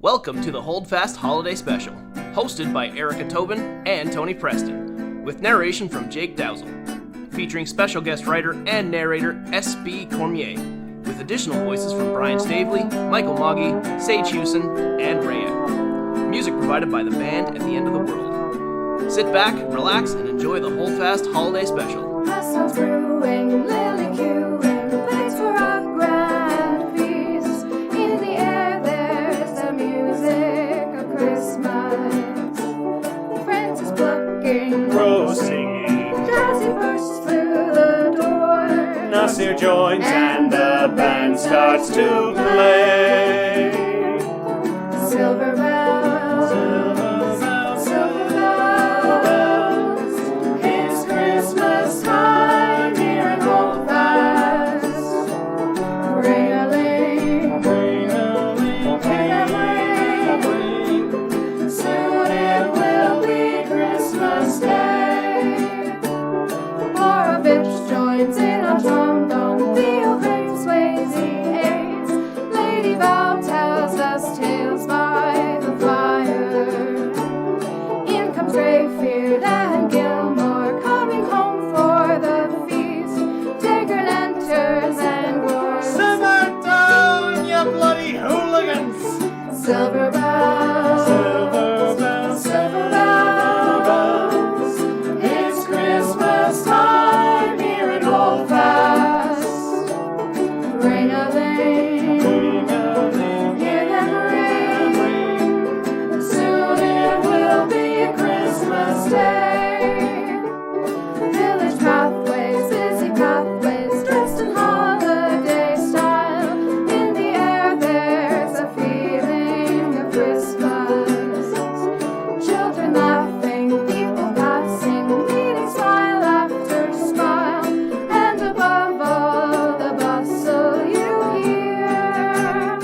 Welcome to the Holdfast Holiday Special, hosted by Erika Tobin and Tony Preston, with narration from Jake Dowzell, featuring special guest writer and narrator SB Cormier, with additional voices from Brian Stavely, Michael Moggy, Sage Hewson, and Raya. Music provided by the band at the end of the world. Sit back, relax, and enjoy the Holdfast Holiday Special. Muscles brewing, lily queuing, thanks for a grand feast. In the air there's the music of Christmas. Friends is plucking, crow singing, Jazzy bursts through the door. Nasir joins and the band starts to play. Silver bells, silver bells, it's Christmas time here in Holdfast. Ring-a-ling, hear them ring. Soon it will be Christmas Day. Borovich joins in on tom-tom, Theo Hayes sways the A's. Lady Val tells us tales by the fire. In comes Rayfield and Gilmore, coming home for the feast. Taggart enters and roars, Simmer down, you bloody hooligans! silver bells, Silver bells, silver bells, it's Christmas time here in Holdfast. Ring-a-ling, hear them ring. Soon it will be Christmas Day. Village pathways, busy pathways, dressed in holiday style. In the air there's a feeling of Christmas. Children laughing, people passing, meeting smile after smile. And above all the bustle you hear.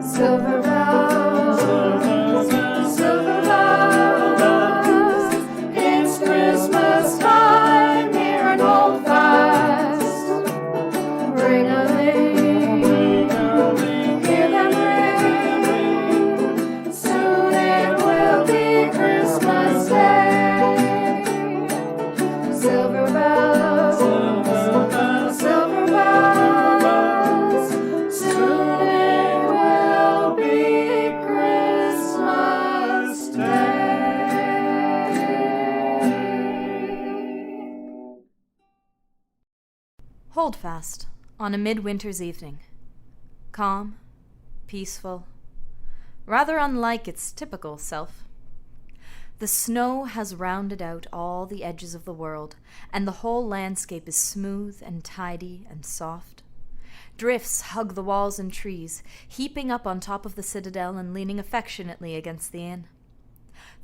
Silver bells, silver bells, it's Christmas time here in Holdfast. Ring-a-ling, hear them ring. Soon it will be Christmas Day. Silver bells, silver bells, soon it will be Christmas Day. Holdfast on a midwinter's evening. Calm, peaceful, rather unlike its typical self. The snow has rounded out all the edges of the world, and the whole landscape is smooth and tidy and soft. Drifts hug the walls and trees, heaping up on top of the citadel and leaning affectionately against the inn.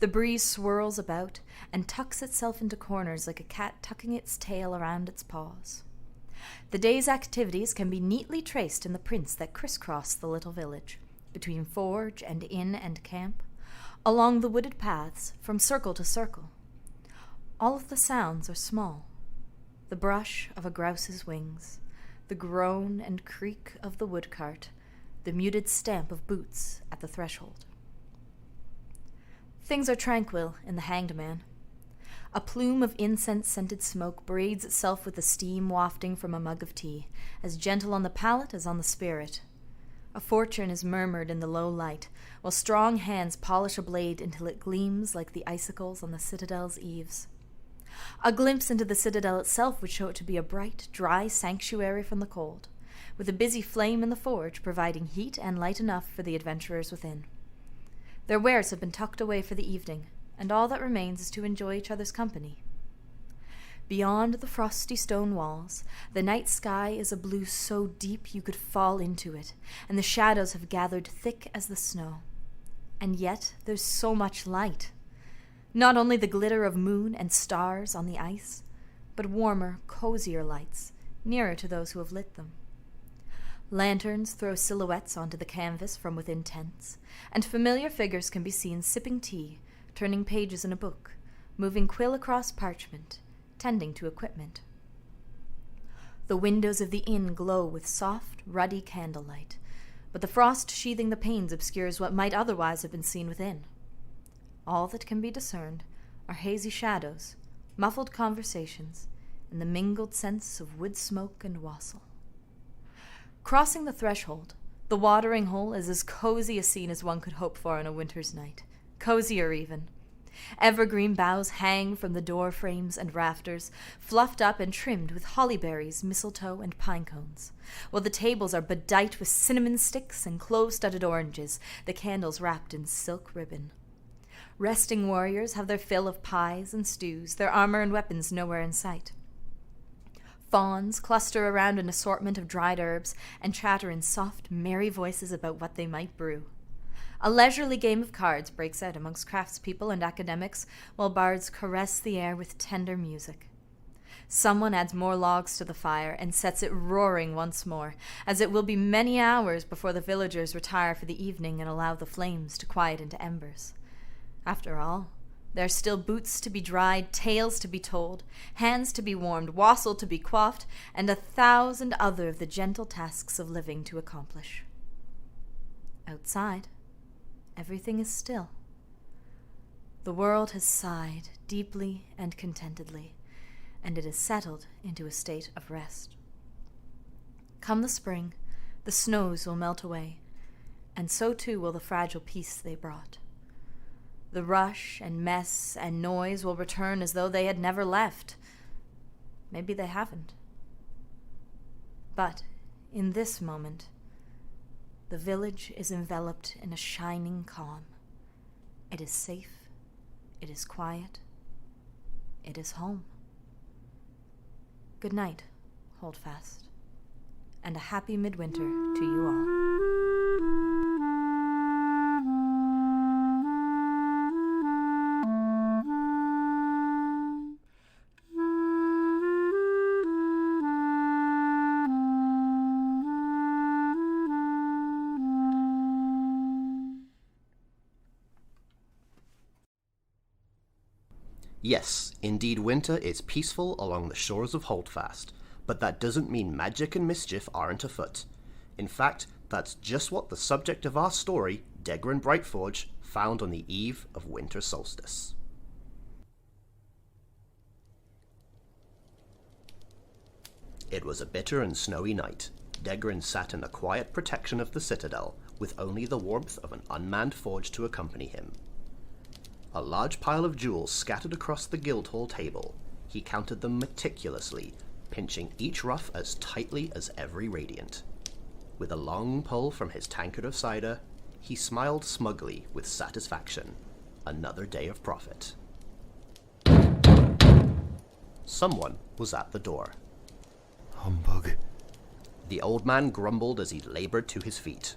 The breeze swirls about and tucks itself into corners like a cat tucking its tail around its paws. The day's activities can be neatly traced in the prints that crisscross the little village, between forge and inn and camp, along the wooded paths from circle to circle. All of the sounds are small. The brush of a grouse's wings, the groan and creak of the woodcart, the muted stamp of boots at the threshold. Things are tranquil in the Hanged Man. A plume of incense-scented smoke braids itself with the steam wafting from a mug of tea, as gentle on the palate as on the spirit. A fortune is murmured in the low light, while strong hands polish a blade until it gleams like the icicles on the citadel's eaves. A glimpse into the citadel itself would show it to be a bright, dry sanctuary from the cold, with a busy flame in the forge providing heat and light enough for the adventurers within. Their wares have been tucked away for the evening, and all that remains is to enjoy each other's company. Beyond the frosty stone walls, the night sky is a blue so deep you could fall into it, and the shadows have gathered thick as the snow. And yet there's so much light. Not only the glitter of moon and stars on the ice, but warmer, cozier lights, nearer to those who have lit them. Lanterns throw silhouettes onto the canvas from within tents, and familiar figures can be seen sipping tea, turning pages in a book, moving quill across parchment, tending to equipment. The windows of the inn glow with soft, ruddy candlelight, but the frost sheathing the panes obscures what might otherwise have been seen within. All that can be discerned are hazy shadows, muffled conversations, and the mingled scents of wood smoke and wassail. Crossing the threshold, the watering hole is as cozy a scene as one could hope for on a winter's night. Cozier, even. Evergreen boughs hang from the door frames and rafters, fluffed up and trimmed with holly berries, mistletoe, and pine cones, while the tables are bedight with cinnamon sticks and clove-studded oranges, the candles wrapped in silk ribbon. Resting warriors have their fill of pies and stews, their armor and weapons nowhere in sight. Fawns cluster around an assortment of dried herbs and chatter in soft, merry voices about what they might brew. A leisurely game of cards breaks out amongst craftspeople and academics, while bards caress the air with tender music. Someone adds more logs to the fire and sets it roaring once more, as it will be many hours before the villagers retire for the evening and allow the flames to quiet into embers. After all, there are still boots to be dried, tales to be told, hands to be warmed, wassail to be quaffed, and 1,000 other of the gentle tasks of living to accomplish. Outside, everything is still. The world has sighed deeply and contentedly, and it has settled into a state of rest. Come the spring, the snows will melt away, and so too will the fragile peace they brought. The rush and mess and noise will return as though they had never left. Maybe they haven't. But in this moment, the village is enveloped in a shining calm. It is safe. It is quiet. It is home. Good night, Holdfast, and a happy midwinter to you all. Yes, indeed winter is peaceful along the shores of Holdfast, but that doesn't mean magic and mischief aren't afoot. In fact, that's just what the subject of our story, Degran Brightforge, found on the eve of winter solstice. It was a bitter and snowy night. Degran sat in the quiet protection of the citadel, with only the warmth of an unmanned forge to accompany him. A large pile of jewels scattered across the Guildhall table. He counted them meticulously, pinching each ruff as tightly as every radiant. With a long pull from his tankard of cider, he smiled smugly with satisfaction. Another day of profit. Someone was at the door. Humbug. The old man grumbled as he labored to his feet.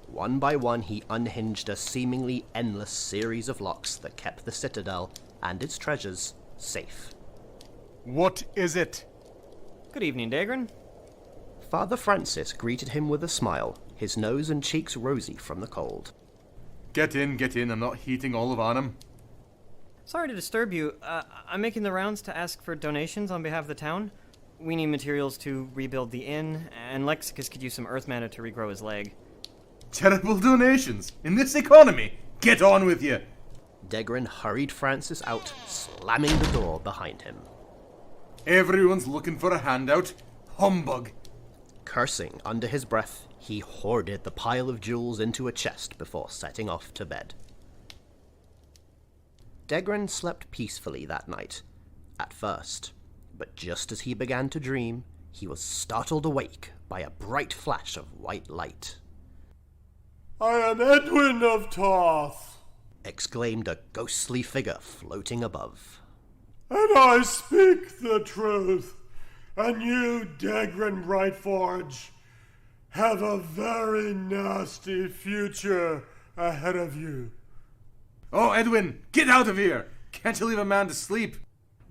One by one he unhinged a seemingly endless series of locks that kept the citadel and its treasures safe. What is it? Good evening, Degran. Father Francis greeted him with a smile, his nose and cheeks rosy from the cold. Get in, I'm not heating all of Arnhem. Sorry to disturb you. I'm making the rounds to ask for donations on behalf of the town. We need materials to rebuild the inn, and Lexicus could use some earth mana to regrow his leg. Charitable donations? In this economy? Get on with you! Degran hurried Francis out, slamming the door behind him. Everyone's looking for a handout. Humbug! Cursing under his breath, he hoarded the pile of jewels into a chest before setting off to bed. Degran slept peacefully that night, at first, but just as he began to dream, he was startled awake by a bright flash of white light. I am Edwin of Tarth, Exclaimed a ghostly figure floating above. and I speak the truth. And you, Degran Brightforge, have a very nasty future ahead of you. Oh, Edwin, get out of here! Can't you leave a man to sleep?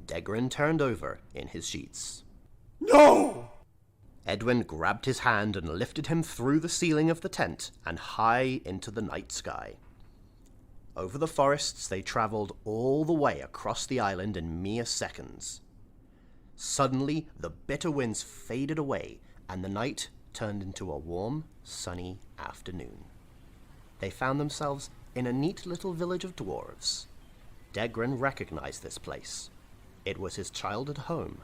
Degrin turned over in his sheets. No! Edwin grabbed his hand and lifted him through the ceiling of the tent and high into the night sky. Over the forests they travelled all the way across the island in mere seconds. Suddenly, the bitter winds faded away, and the night turned into a warm, sunny afternoon. They found themselves in a neat little village of dwarves. Degrin recognized this place. It was his childhood home,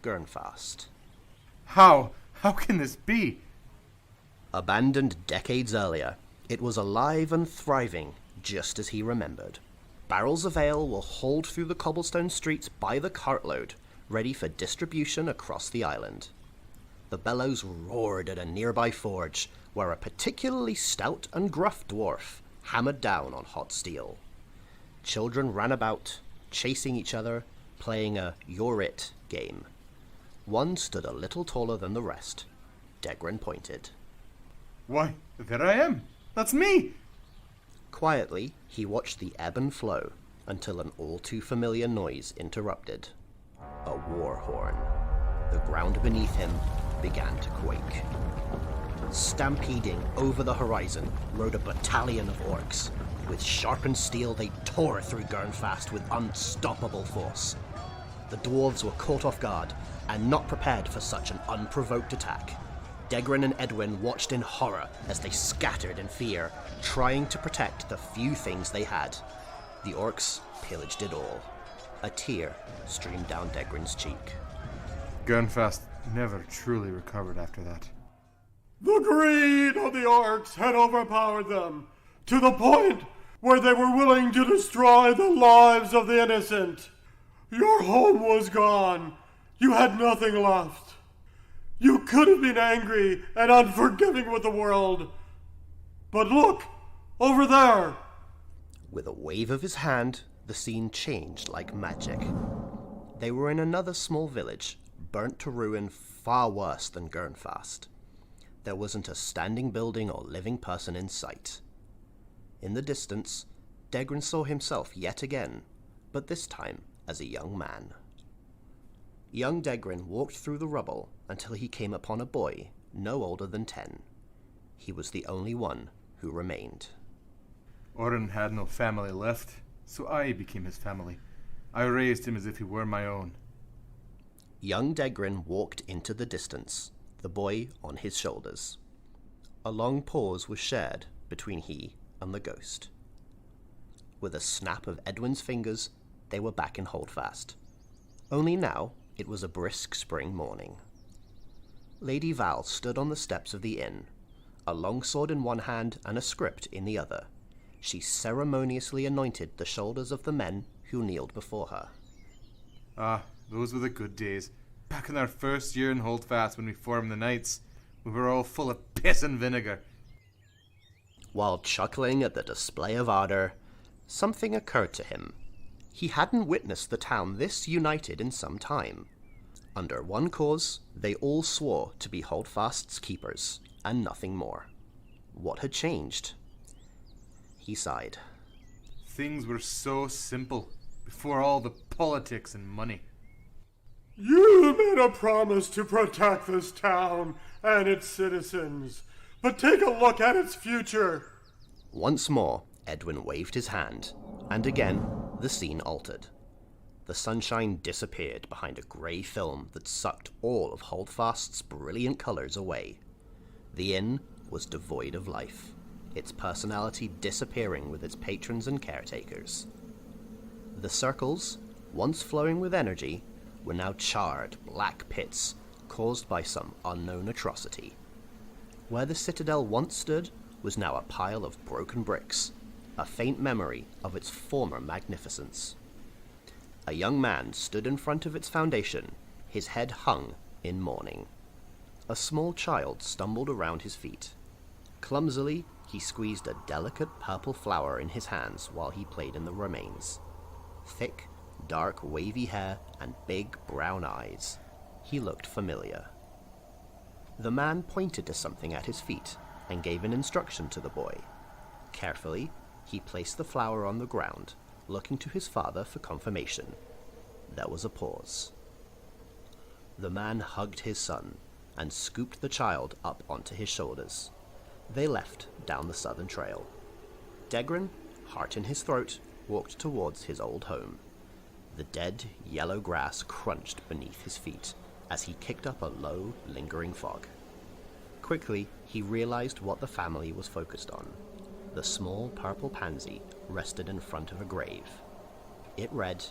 Gurnfast. How? How can this be? Abandoned decades earlier, it was alive and thriving, just as he remembered. Barrels of ale were hauled through the cobblestone streets by the cartload, ready for distribution across the island. The bellows roared at a nearby forge, where a particularly stout and gruff dwarf hammered down on hot steel. Children ran about, chasing each other, playing a You're It game. One stood a little taller than the rest. Degrin pointed. Why, there I am. That's me. Quietly, he watched the ebb and flow until an all-too-familiar noise interrupted. A war horn. The ground beneath him began to quake. Stampeding over the horizon rode a battalion of orcs. With sharpened steel, they tore through Gurnfast with unstoppable force. The dwarves were caught off guard and not prepared for such an unprovoked attack. Degrin and Edwin watched in horror as they scattered in fear, trying to protect the few things they had. The orcs pillaged it all. A tear streamed down Degrin's cheek. Gurnfast never truly recovered after that. The greed of the orcs had overpowered them, to the point where they were willing to destroy the lives of the innocent. Your home was gone. You had nothing left. You could have been angry and unforgiving with the world. But look, over there. With a wave of his hand, the scene changed like magic. They were in another small village, burnt to ruin far worse than Gurnfast. There wasn't a standing building or living person in sight. In the distance, Degrin saw himself yet again, but this time as a young man. Young Degrin walked through the rubble until he came upon a boy no older than 10. He was the only one who remained. Orin had no family left, so I became his family. I raised him as if he were my own. Young Degrin walked into the distance, the boy on his shoulders. A long pause was shared between he and the ghost. With a snap of Edwin's fingers, they were back in Holdfast. Only now, it was a brisk spring morning. Lady Val stood on the steps of the inn, a longsword in one hand and a script in the other. She ceremoniously anointed the shoulders of the men who kneeled before her. Ah, those were the good days. Back in our first year in Holdfast when we formed the Knights, we were all full of piss and vinegar. While chuckling at the display of ardor, something occurred to him. He hadn't witnessed the town this united in some time. Under one cause, they all swore to be Holdfast's keepers, and nothing more. What had changed? He sighed. Things were so simple, before all the politics and money. You made a promise to protect this town and its citizens, but take a look at its future. Once more, Edwin waved his hand, and again, the scene altered. The sunshine disappeared behind a grey film that sucked all of Holdfast's brilliant colours away. The inn was devoid of life, its personality disappearing with its patrons and caretakers. The circles, once flowing with energy, were now charred black pits caused by some unknown atrocity. Where the citadel once stood was now a pile of broken bricks, a faint memory of its former magnificence. A young man stood in front of its foundation, his head hung in mourning. A small child stumbled around his feet. Clumsily, he squeezed a delicate purple flower in his hands while he played in the remains. Thick, dark, wavy hair and big brown eyes. He looked familiar. The man pointed to something at his feet and gave an instruction to the boy. Carefully, he placed the flower on the ground, looking to his father for confirmation. there was a pause. The man hugged his son and scooped the child up onto his shoulders. They left down the southern trail. Degrin, heart in his throat, walked towards his old home. The dead, yellow grass crunched beneath his feet as he kicked up a low, lingering fog. Quickly, he realized what the family was focused on. The small purple pansy rested in front of a grave. It read,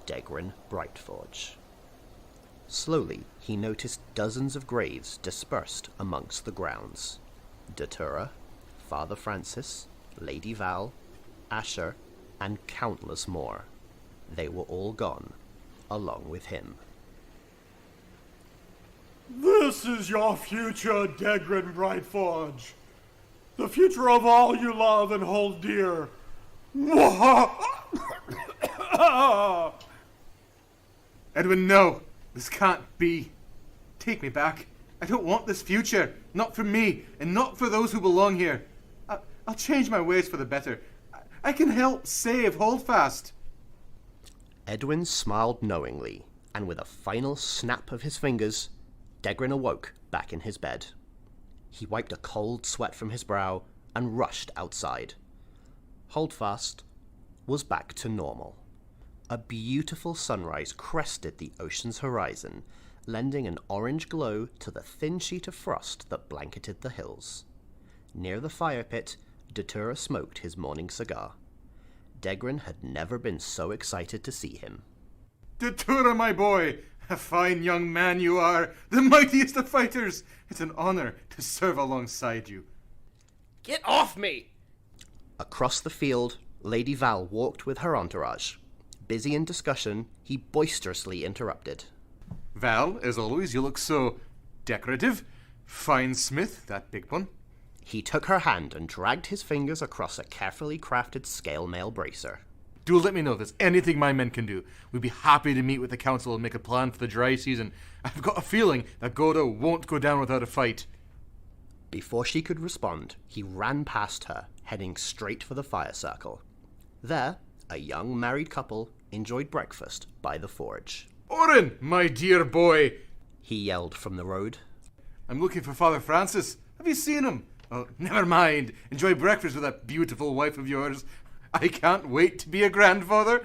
Degrin Brightforge. Slowly, he noticed dozens of graves dispersed amongst the grounds. Datura, Father Francis, Lady Val, Asher, and countless more. They were all gone, along with him. This is your future, Degrin Brightforge. The future of all you love and hold dear. Edwin, no! This can't be. Take me back. I don't want this future. Not for me, and not for those who belong here. I'll change my ways for the better. I can help save Holdfast. Edwin smiled knowingly, and with a final snap of his fingers, Degrin awoke back in his bed. He wiped a cold sweat from his brow and rushed outside. Holdfast was back to normal. A beautiful sunrise crested the ocean's horizon, lending an orange glow to the thin sheet of frost that blanketed the hills. Near the fire pit, Datura smoked his morning cigar. Degrin had never been so excited to see him. Datura, my boy! A fine young man you are, the mightiest of fighters! It's an honor to serve alongside you. Get off me! Across the field, Lady Val walked with her entourage. Busy in discussion, he boisterously interrupted. Val, as always, you look so decorative. Fine smith, that big one. He took her hand and dragged his fingers across a carefully crafted scale mail bracer. Do let me know if there's anything my men can do. We'd be happy to meet with the council and make a plan for the dry season. I've got a feeling that Godo won't go down without a fight. Before she could respond, he ran past her, heading straight for the fire circle. There, a young married couple enjoyed breakfast by the forge. Oren, my dear boy! He yelled from the road. I'm looking for Father Francis. Have you seen him? Oh, never mind. Enjoy breakfast with that beautiful wife of yours. I can't wait to be a grandfather.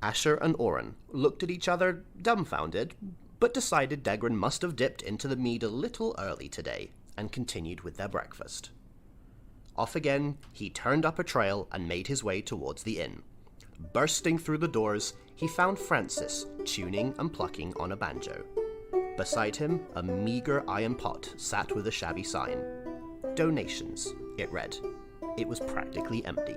Asher and Oren looked at each other, dumbfounded, but decided Degrin must have dipped into the mead a little early today, and continued with their breakfast. Off again, he turned up a trail and made his way towards the inn. Bursting through the doors, he found Francis tuning and plucking on a banjo. Beside him, a meager iron pot sat with a shabby sign. Donations, it read. It was practically empty.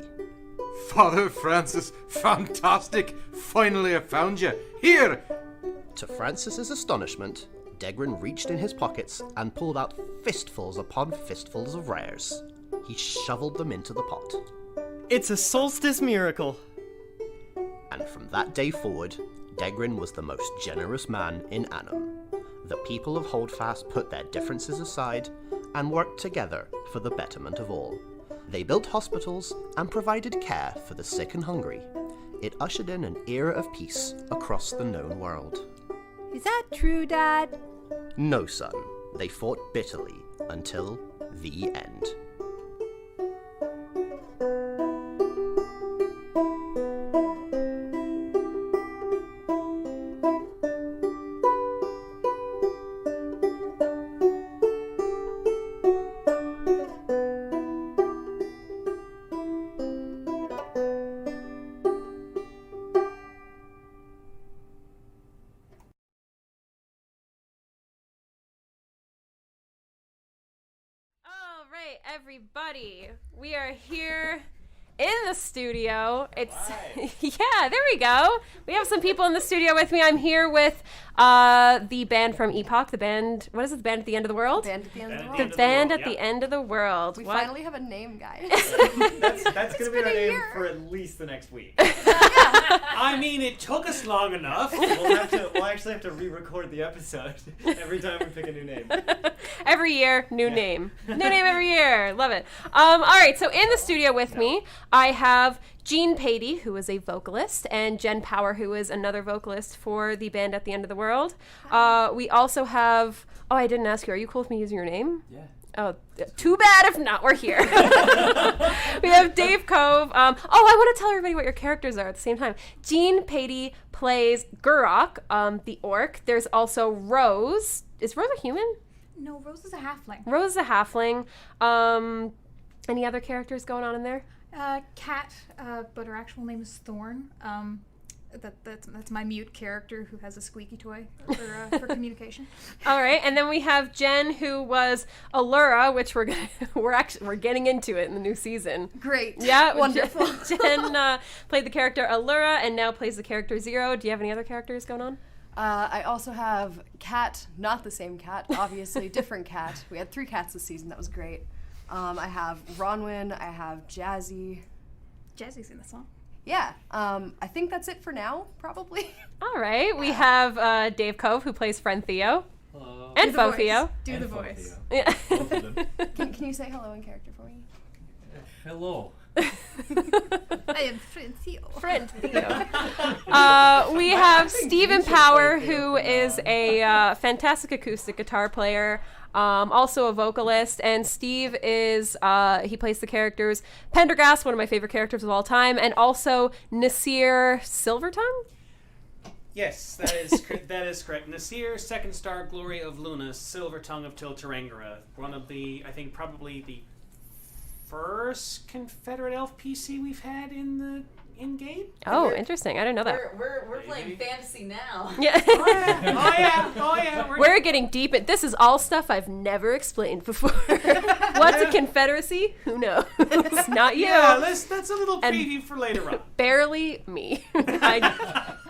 Father Francis, fantastic! Finally I found you. Here! To Francis's astonishment, Degrin reached in his pockets and pulled out fistfuls upon fistfuls of rares. He shoveled them into the pot. It's a solstice miracle. And from that day forward, Degrin was the most generous man in Annam. The people of Holdfast put their differences aside and worked together for the betterment of all. They built hospitals and provided care for the sick and hungry. It ushered in an era of peace across the known world. Is that true, Dad? No, son. They fought bitterly until the end. Everybody, we are here in the studio. It's yeah, there we go. We have some people in the studio with me. I'm here with the band from Epoch. The band, what is it? The band at the end of the world? The band at the end of the world. The band at the end of the world. We What? finally have a name, guys. That's going to be our been a name year. for at least the next week. Yeah, I mean, it took us long enough. We'll actually have to re-record the episode every time we pick a new name. Every year, new name. New name every year. Love it. All right, so in the studio with me, I have Jean Patey, who is a vocalist, and Jen Power, who is another vocalist for the band At the End of the World. We also have... Oh, I didn't ask you. Are you cool with me using your name? Yeah. Oh, too bad if not, we're here. We have Dave Cove. I want to tell everybody what your characters are at the same time. Jean Patey plays Gurok, the orc. There's also Rose. Is Rose a human? No, Rose is a halfling. Rose is a halfling. Any other characters going on in there? Cat, but her actual name is Thorn. That's my mute character who has a squeaky toy for communication. All right, and then we have Jen, who was Allura, which we're getting into it in the new season. Great. Yeah, Wonderful. Jen played the character Allura and now plays the character Zero. Do you have any other characters going on? I also have Cat, not the same cat, obviously, different cat. We had 3 cats this season. That was great. I have Ronwin. I have Jazzy. Jazzy's in the song. Yeah, I think that's it for now, probably. All right, we have Dave Cove, who plays friend Theo. Hello. And Faux Theo. Do the voice. Yeah. Both of them. Can you say hello in character for me? Hello. I am friend Theo. Friend Theo. We have Stephen Power, who is a fantastic acoustic guitar player. Also a vocalist, and Steve is, he plays the characters Pendergast, one of my favorite characters of all time, and also Nasir Silvertongue? Yes, that is correct. Nasir, Second Star, Glory of Luna, Silver Tongue of Tiltarangara. One of the, I think, probably the first Confederate elf PC we've had in game. Oh, interesting. I didn't know that. We're playing fantasy now. Yeah. Oh yeah. We're getting deep. This is all stuff I've never explained before. What's a confederacy? Who knows? Not you. Yeah, that's a little preview for later on. Barely me. I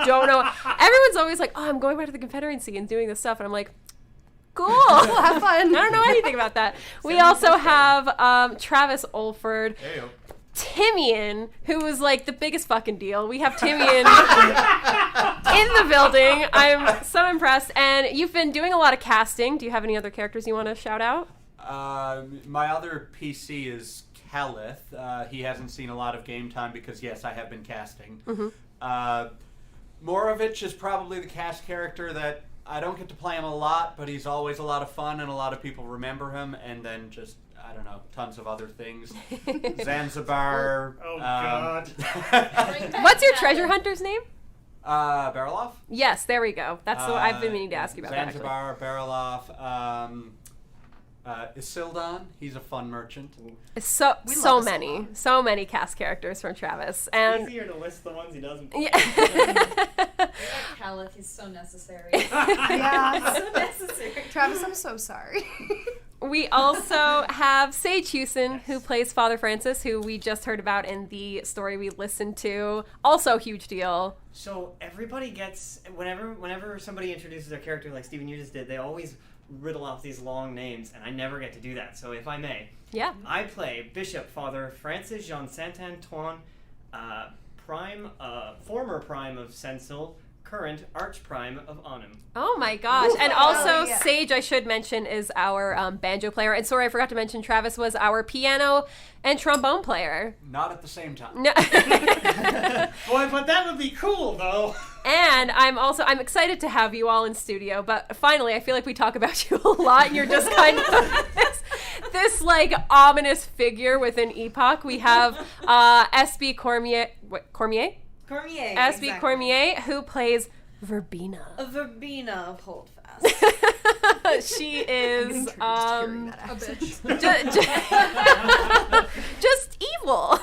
don't know. Everyone's always like, oh, I'm going back to the Confederacy and doing this stuff. And I'm like, cool. Have fun. I don't know anything about that. We also have Travis Olford. Heyo. Timian, who was like the biggest fucking deal. We have Timian in the building. I'm so impressed. And you've been doing a lot of casting. Do you have any other characters you want to shout out? My other PC is Calith. He hasn't seen a lot of game time because, yes, I have been casting. Mm-hmm. Morovich is probably the cast character that I don't get to play him a lot, but he's always a lot of fun and a lot of people remember him. And then just, I don't know, tons of other things. Zanzibar. Oh, God. What's your treasure hunter's name? Bariloff? Yes, there we go. That's what I've been meaning to ask you about. Zanzibar, Bariloff, Isildan. He's a fun merchant. So many cast characters from Travis, and Easier to list the ones he doesn't play. yeah. Caliph is so necessary. Yeah. So necessary. Travis, I'm so sorry. We also have Sage Hewson, who plays Father Francis, who we just heard about in the story we listened to. Also, huge deal. So everybody gets, whenever somebody introduces their character like Steven, you just did, they always riddle off these long names, and I never get to do that. So if I may, Yeah. I play Bishop Father Francis Jean Saint-Antoine, former Prime of Sensil, current Archprime of Anum. Oh my gosh. And also, yeah. Sage, I should mention, is our banjo player. And sorry, I forgot to mention, Travis was our piano and trombone player. Not at the same time. No. Boy, but that would be cool, though. And I'm excited to have you all in studio, but finally, I feel like we talk about you a lot, and you're just kind of this like ominous figure within Epoch. We have SB Cormier. Cormier. SB exactly. Cormier, who plays Verbena. A Verbena of Holdfast. She is A just evil.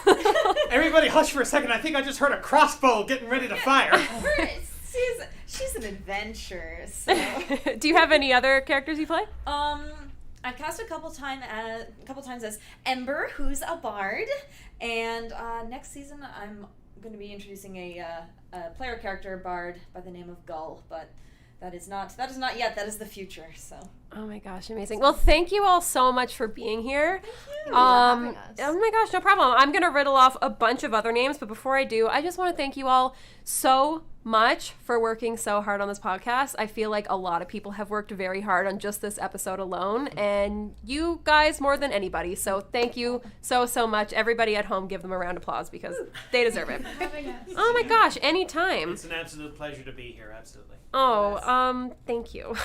Everybody hush for a second. I think I just heard a crossbow getting ready to fire. She's an adventure. So. Do you have any other characters you play? I've cast a couple times as Ember, who's a bard, and next season I'm going to be introducing a player character bard by the name of Gull, but That is not yet. That is the future. So. Oh my gosh, amazing. Well, thank you all so much for being here. Thank you for having us. Oh my gosh, no problem. I'm going to riddle off a bunch of other names, but before I do, I just want to thank you all so much for working so hard on this podcast. I feel like a lot of people have worked very hard on just this episode alone, and you guys more than anybody. So thank you so much. Everybody at home, give them a round of applause because they deserve it. Oh my gosh, anytime. It's an absolute pleasure to be here. Absolutely. Oh, thank you.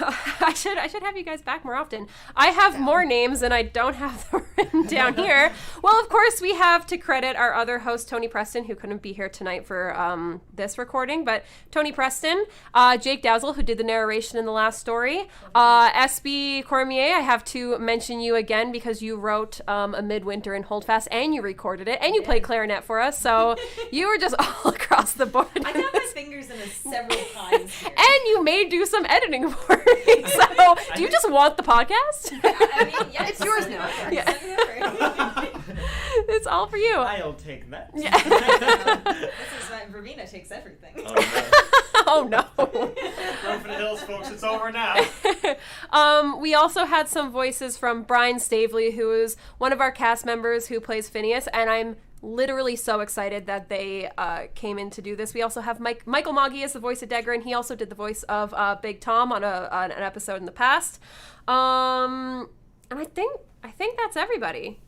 I should have you guys back more often. I have more names and I don't have them written down here. Well, of course, we have to credit our other host, Tony Preston, who couldn't be here tonight for this recording. But Tony Preston, Jake Dowzell, who did the narration in the last story, SB Cormier, I have to mention you again because you wrote a Midwinter in Holdfast and you recorded it and you played clarinet for us. So you were just all across the board. I got my fingers in it several times here. And you may do some editing for me. So, do you just want the podcast? I mean, yeah, It's yours now. Yeah. It's all for you. I'll take that. Yeah. This is when Verena takes everything. Oh no. Run for the hills, folks. It's over now. We also had some voices from Brian Stavely, who is one of our cast members who plays Phineas, and I'm literally so excited that they came in to do this. We also have Michael Moggy as the voice of Degger, and he also did the voice of Big Tom on an episode in the past. And I think that's everybody.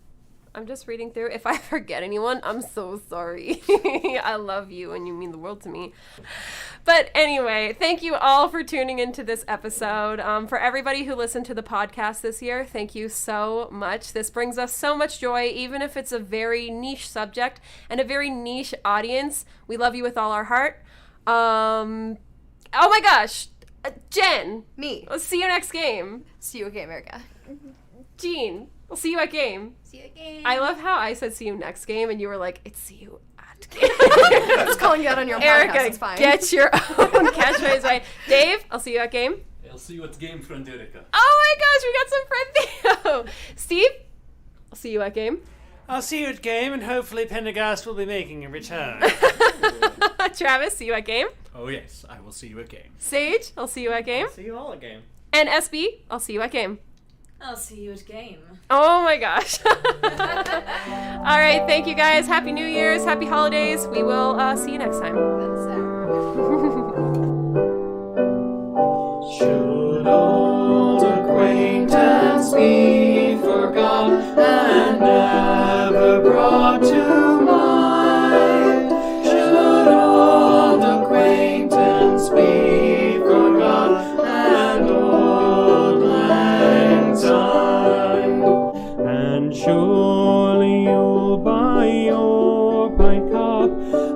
I'm just reading through. If I forget anyone, I'm so sorry. I love you and you mean the world to me. But anyway, thank you all for tuning into this episode. For everybody who listened to the podcast this year, thank you so much. This brings us so much joy, even if it's a very niche subject and a very niche audience. We love you with all our heart. Oh my gosh. Jen. Me. Let's see you next game. See you again, Erika. Jean. We'll see you at game. See you again. I love how I said see you next game and you were like, it's see you at game. I was calling you out on your Erika, podcast. It's fine. get your own catchphrase right. Dave, I'll see you at game. I'll see you at game, friend Erika. Oh my gosh, we got some friend Theo. Steve, I'll see you at game. I'll see you at game, and hopefully Pendergast will be making a return. Travis, see you at game. Oh yes, I will see you at game. Sage, I'll see you at game. I'll see you all at game. And SB, I'll see you at game. I'll see you at game. Oh my gosh. All right, thank you guys. Happy New Year's, happy holidays. We will see you next time. Should old acquaintance be forgot and never brought to mind? Should old acquaintance be forgot and old lang syne? And surely you'll buy your pint cup,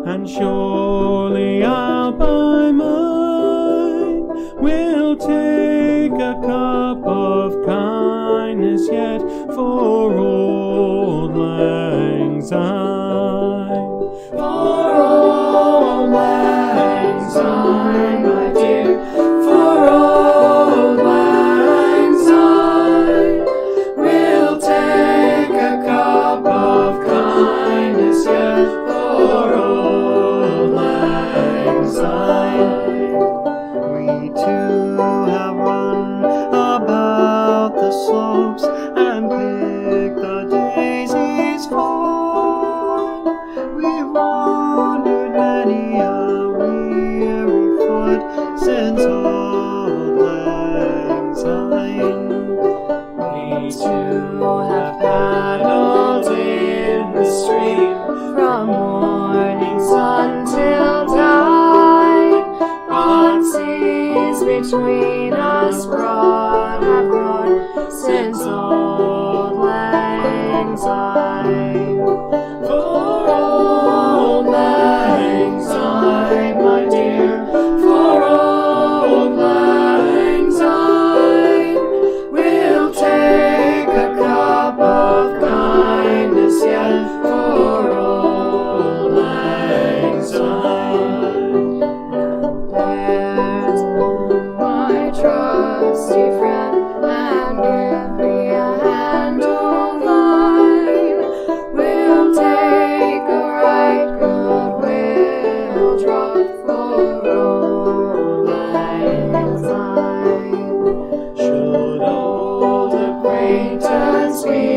and surely I'll buy mine. We'll take a cup of kindness yet for old lang syne. For old lang syne, my dear, for old lang syne. We'll take a cup of kindness yet for old lang syne. We too have run about the slopes and picked the daisies fine. We've wandered many a weary foot since old lang syne. We too have paddled in the stream from morning sun till tide, but seas between us broad have grown since old lang syne. For old lang syne, my dear, for old lang syne. We'll take a cup of kindness yet for old lang syne. There's my trusty friend, and give me a hand of thine. We'll take a right good will drop for old lang syne. sweet.